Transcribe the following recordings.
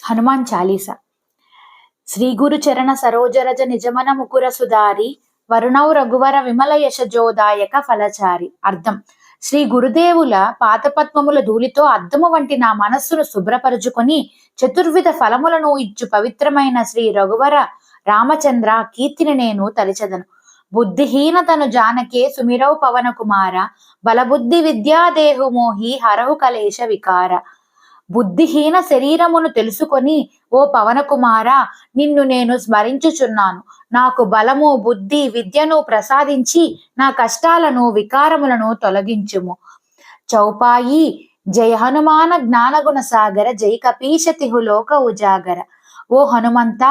హనుమాన్ చాలీసా. శ్రీ గురు చరణ సరోజరజ నిజమన ముకుర సుధారి వరుణౌ రఘువర విమల యశజోదాయక ఫలచారి. అర్థం: శ్రీ గురుదేవుల పాదపద్మముల ధూళితో అద్దము వంటి నా మనస్సును శుభ్రపరుచుకొని చతుర్విధ ఫలములను ఇచ్చు పవిత్రమైన శ్రీ రఘువర రామచంద్ర కీర్తిని నేను తలిచెదను. బుద్ధిహీనతను జానకే సుమిరౌ పవన కుమార బలబుద్ధి విద్యాదేహు మోహి హరహు కలేశ వికార. బుద్ధిహీన శరీరమును తెలుసుకొని ఓ పవన కుమార, నిన్ను నేను స్మరించుచున్నాను. నాకు బలము బుద్ధి విద్యను ప్రసాదించి నా కష్టాలను వికారములను తొలగించుము. చౌపాయి జయ హనుమాన జ్ఞానగుణ సాగర జై కపీశతిహు లోక ఉజాగర. ఓ హనుమంత,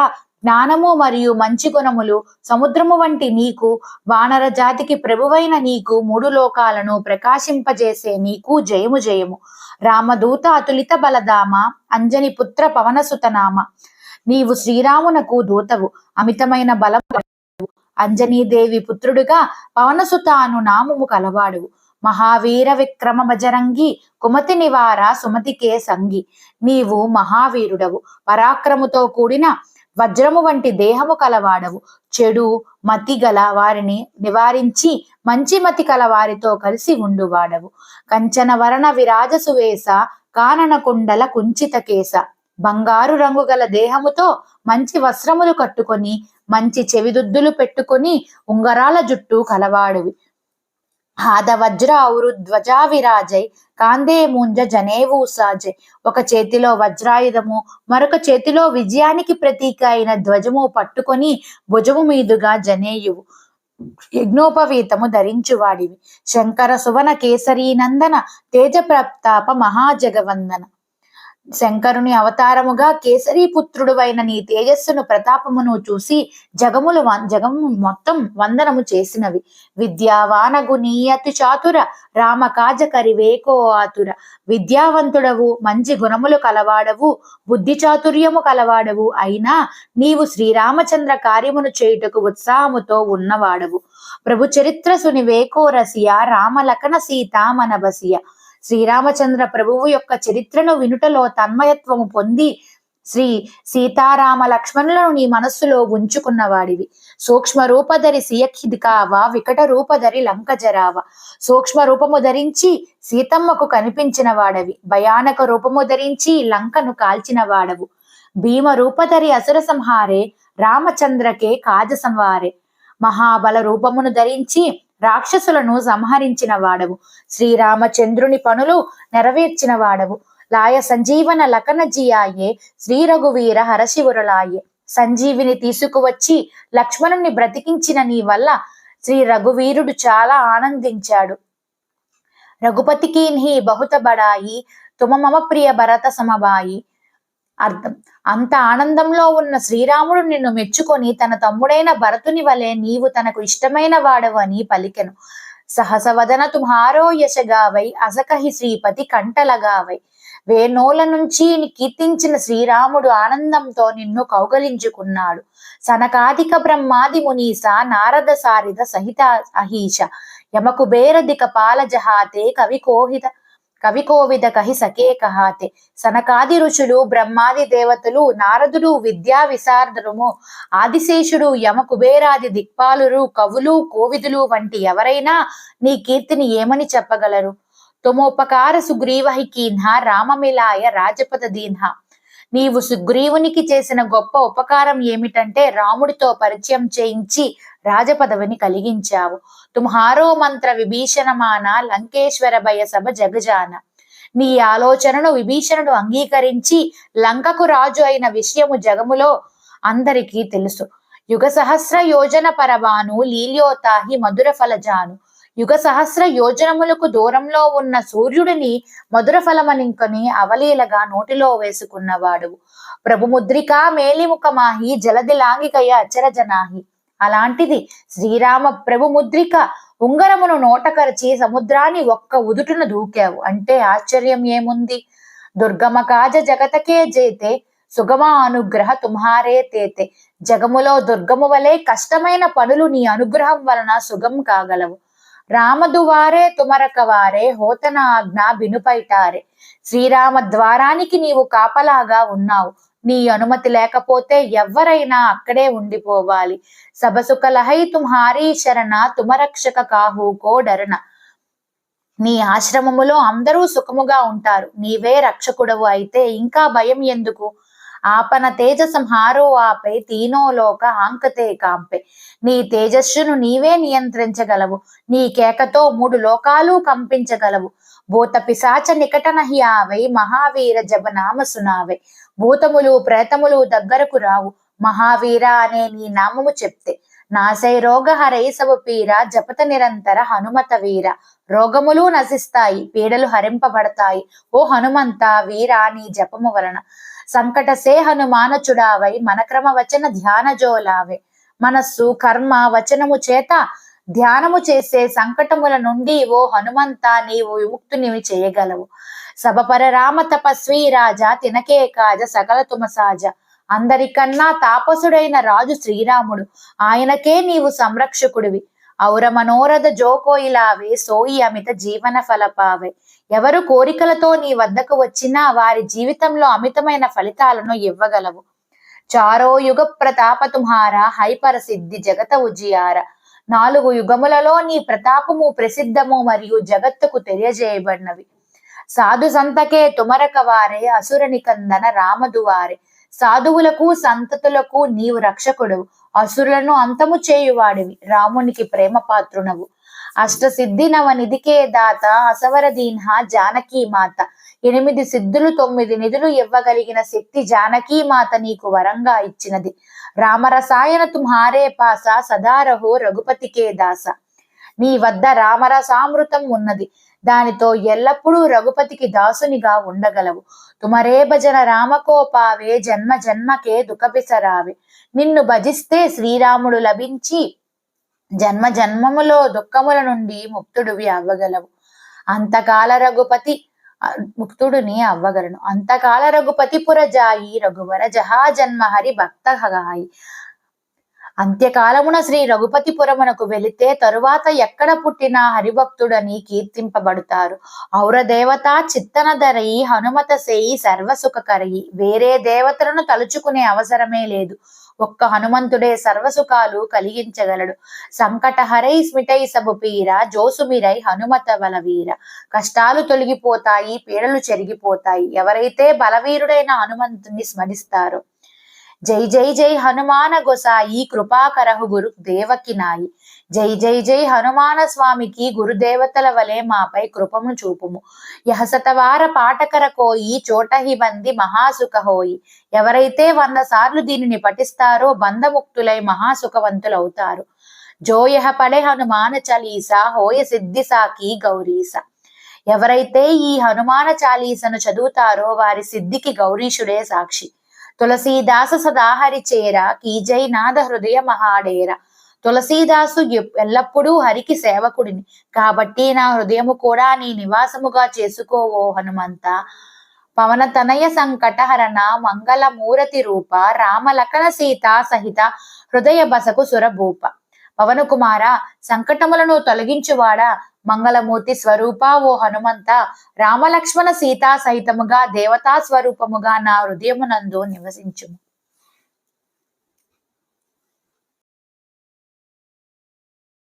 జ్ఞానము మరియు మంచి గుణములు సముద్రము వంటి నీకు, వానర జాతికి ప్రభువైన నీకు, మూడు లోకాలను ప్రకాశింపజేసే నీకు జయము జయము. రామదూత అతులిత బలదామ అంజని పుత్ర పవనసుతనామ. నీవు శ్రీరామునకు దూతవు, అమితమైన బలము. అంజనీదేవి పుత్రుడుగా పవనసుత అను నామము కలవాడువు. మహావీర విక్రమ బజరంగి కుమతి నివార సుమతికే సంగి. నీవు మహావీరుడవు, పరాక్రముతో కూడిన వజ్రము వంటి దేహము కలవాడవు. చెడు మతి గల వారిని నివారించి మంచి మతి కల వారితో కలిసి ఉండువాడవు. కంచన వర్ణ విరాజ సువేశ కానన కుండల కుంచిత కేశ. బంగారు రంగు గల దేహముతో మంచి వస్త్రములు కట్టుకొని మంచి చెవిదుద్దులు పెట్టుకొని ఉంగరాల జుట్టు కలవాడువి. హాద వజ్ర ఔరు ధ్వజా విరాజై కాందే ముంజ జనేవు సాజై. ఒక చేతిలో వజ్రాయుధము మరొక చేతిలో విజయానికి ప్రతీక అయిన ధ్వజము పట్టుకొని భుజము మీదుగా జనేయువు యజ్ఞోపవీతము ధరించువాడివి. శంకర సువన కేసరీ నందన తేజ ప్రతాప మహాజగవందన. శంకరుని అవతారముగా కేసరీ పుత్రుడువైన నీ తేజస్సును ప్రతాపమును చూసి జగము మొత్తం వందనము చేసినవి. విద్యావానగు నీ అతి చాతుర రామకాజ కరివేకో ఆతుర. విద్యావంతుడవు, మంచి గుణములు కలవాడవు, బుద్ధి చాతుర్యము కలవాడవు అయినా నీవు శ్రీరామచంద్ర కార్యమును చేయుటకు ఉత్సాహముతో ఉన్నవాడవు. ప్రభు చరిత్ర సునివేకో రసియ రామలకన సీతామన బసియ. శ్రీరామచంద్ర ప్రభువు యొక్క చరిత్రను వినుటలో తన్మయత్వము పొంది శ్రీ సీతారామ లక్ష్మణులను నీ మనస్సులో ఉంచుకున్నవాడివి. సూక్ష్మ రూపధరి సియఖిదికావా వికట రూపధరి లంకజరావ. సూక్ష్మ రూపము ధరించి సీతమ్మకు కనిపించిన వాడవి, భయానక రూపము ధరించి లంకను కాల్చిన వాడవు. భీమ రూపధరి అసుర సంహారే రామచంద్రకే కాజ సంవారే. మహాబల రూపమును ధరించి రాక్షసులను సంహరించిన వాడవు. శ్రీరామచంద్రుని పనులు నెరవేర్చిన వాడవు. లాయ సంజీవన లకన జియాయే శ్రీ రఘువీర హరశివురలాయే. సంజీవిని తీసుకువచ్చి లక్ష్మణుని బ్రతికించిన నీ వల్ల శ్రీ రఘువీరుడు చాలా ఆనందించాడు. రఘుపతికి నీ బహుత బడాయి తుమ మమ ప్రియ భరత సమబాయి. అర్థం: అంత ఆనందంలో ఉన్న శ్రీరాముడు నిన్ను మెచ్చుకొని తన తమ్ముడైన భరతుని వలె నీవు తనకు ఇష్టమైన వాడవు అని పలికెను. సహసవదన తుమ్హారో యశగావై అసకహి శ్రీపతి కంటలగావై. వేణోల నుంచి కీర్తించిన శ్రీరాముడు ఆనందంతో నిన్ను కౌగలించుకున్నాడు. సనకాదిక బ్రహ్మాది మునీస నారద సారిద సహిత అహీష. యమకుబేర దిక పాల జహాతే కవికోవిద కహి సకే కహాతే. సనకాది ఋషులు బ్రహ్మాది దేవతలు నారదుడు విద్యా విశారదుము ఆదిశేషుడు యమ కుబేరాది దిక్పాలురు కవులు కోవిదులు వంటి ఎవరైనా నీ కీర్తిని ఏమని చెప్పగలరు? తుమోపకార సుగ్రీవహి కీన్హ రామమిలాయ రాజపద దీన్హ. నీవు సుగ్రీవునికి చేసిన గొప్ప ఉపకారం ఏమిటంటే రాముడితో పరిచయం చేయించి రాజపదవిని కలిగించావు. తుమ్హారో మంత్ర విభీషణమాన లంకేశ్వర భయ సభ జగజాన. నీ ఆలోచనను విభీషణుడు అంగీకరించి లంకకు రాజు అయిన విషయము జగములో అందరికీ తెలుసు. యుగ సహస్ర యోజన పరవాను లీల్యోతాహి మధుర ఫలజాను. యుగ సహస్ర యోజనములకు దూరంలో ఉన్న సూర్యుడిని మధుర ఫలమనింకొని అవలీలగా నోటిలో వేసుకున్నవాడు. ప్రభుముద్రికా మేలిముఖమాహి జలది లాంగికయ అచరజనాహి. అలాంటిది శ్రీరామ ప్రభుముద్రిక ఉంగరమును నోటకరిచి సముద్రాన్ని ఒక్క ఉదుటున దూకావు అంటే ఆశ్చర్యం ఏముంది? దుర్గమ కాజ జగతకే జేతే సుగమ అనుగ్రహ తుమ్హారే తేతే. జగములో దుర్గము వలె కష్టమైన పనులు నీ అనుగ్రహం వలన సుగం కాగలవు. రామదువారే తుమరకవారే హోతన ఆజ్ఞ బినుపైటారే. శ్రీరామ ద్వారానికి నీవు కాపలాగా ఉన్నావు. నీ అనుమతి లేకపోతే ఎవ్వరైనా అక్కడే ఉండిపోవాలి. సబసుక లహై తుమ్హారీ శరణ తుమరక్షక కాహూకో డరణ. నీ ఆశ్రమములో అందరూ సుఖముగా ఉంటారు. నీవే రక్షకుడవు అయితే ఇంకా భయం ఎందుకు? ఆపన తేజ సంహారో ఆపై తీనోలోక ఆంకతే కాంపే. నీ తేజస్సును నీవే నియంత్రించగలవు. నీ కేకతో 3 లోకాలు కంపించగలవు. భూత పిశాచ నికటనహి ఆవై మహావీర జపనామ సునావై. భూతములు ప్రేతములు దగ్గరకు రావు మహావీర అనే నీ నామము చెప్తే. నాశై రోగ హరై పీర జపత నిరంతర హనుమత వీర. రోగములు నశిస్తాయి, పీడలు హరింపబడతాయి. ఓ హనుమంత వీర నీ జపము వలన. సంకట సే హనుమానచుడావై మనక్రమ వచన ధ్యాన జోలావే. మనస్సు కర్మ వచనము చేత ధ్యానము చేసే సంకటముల నుండి ఓ హనుమంత నీవు విముక్తుని చేయగలవు. సభపర రామ తపస్వి రాజా తినకే కాజ సకల తుమసాజ. అందరికన్నా తాపసుడైన రాజు శ్రీరాముడు. ఆయనకే నీవు సంరక్షకుడివి. ఔర మనోరథ జోకోయిలావే సోయి అమిత జీవన ఫలపావే. ఎవరు కోరికలతో నీ వద్దకు వచ్చినా వారి జీవితంలో అమితమైన ఫలితాలను ఇవ్వగలవు. చారో యుగ ప్రతాప తుమ్హారా హైపర సిద్ధి జగత ఉజియార. 4 యుగములలో నీ ప్రతాపము ప్రసిద్ధము మరియు జగత్తుకు తెలియజేయబడినవి. సాధు సంతకే తుమరకవారే అసుర నికందన రామదువారే. సాధువులకు సంతతులకు నీవు రక్షకుడు. అసురులను అంతము చేయువాడివి. రామునికి ప్రేమ పాత్రునవు. అష్టసిద్ధి నవ నిధికే దాత అసవర దీన్హ జానకీ మాత. 8 సిద్ధులు 9 నిధులు ఇవ్వగలిగిన శక్తి జానకీ మాత నీకు వరంగా ఇచ్చినది. రామరసాయన తుమ్హారే పాస సదారహో రఘుపతికే దాస. నీ వద్ద రామరసామృతం ఉన్నది. దానితో ఎల్లప్పుడూ రఘుపతికి దాసునిగా ఉండగలవు. తుమరే భజన రామకోపావే జన్మ జన్మకే దుఃఖపిసరావే. నిన్ను భజిస్తే శ్రీరాముడు లభించి జన్మ జన్మములో దుఃఖముల నుండి ముక్తుడివి అవ్వగలవు. అంతకాల రఘుపతి ముక్తుడిని అవ్వగలను. అంతకాల రఘుపతి పురజాయి రఘువర జహా జన్మ హరి భక్త హగాయి. అంత్యకాలమున శ్రీ రఘుపతిపురమునకు వెళితే తరువాత ఎక్కడ పుట్టినా హరిభక్తుడని కీర్తింపబడతారు. ఔర దేవత చిత్తనధరయి హనుమత సేయి సర్వసుఖకరయి. వేరే దేవతలను తలుచుకునే అవసరమే లేదు. ఒక్క హనుమంతుడే సర్వసుఖాలు కలిగించగలడు. సంకటహరై స్మిటై సబు పీర జోసుమిరై హనుమత బలవీర. కష్టాలు తొలగిపోతాయి, పీడలు చెరిగిపోతాయి ఎవరైతే బలవీరుడైన హనుమంతుని స్మరిస్తారో. జై జై జై హనుమాన గొసాయి కృపాకరహు గురు దేవకి నాయి. జై జై జై హనుమాన స్వామికి గురుదేవతల వలె మాపై కృపము చూపుము. యహసతవార పాఠకర కోయి చోటహి బంది మహాసుఖ హోయి. ఎవరైతే 100 సార్లు దీనిని పఠిస్తారో బంధముక్తులై మహాసుఖవంతులవుతారు. జోయహ పడే హనుమాన చలీసా హోయ సిద్ధి సాకి గౌరీస. ఎవరైతే ఈ హనుమాన చాలీసను చదువుతారో వారి సిద్ధికి గౌరీశుడే సాక్షి. తులసీదాస సదాహరి చేర కీజై నాద హృదయ మహాడేర. తులసీదాసు ఎల్లప్పుడూ హరికి సేవకుడిని కాబట్టి నా హృదయము కూడా నీ నివాసముగా చేసుకోవో హనుమంత. పవన తనయ సంకటహరణ మంగళ మూరతి రూప రామలకన సీతా సహిత హృదయ బసకు సురభూప. పవన కుమార సంకటములను తొలగించువాడా మంగళమూర్తి స్వరూప ఓ హనుమంత. రామలక్ష్మణ సీతా సహితముగా దేవతా స్వరూపముగా నా హృదయమునందు నివసించుము.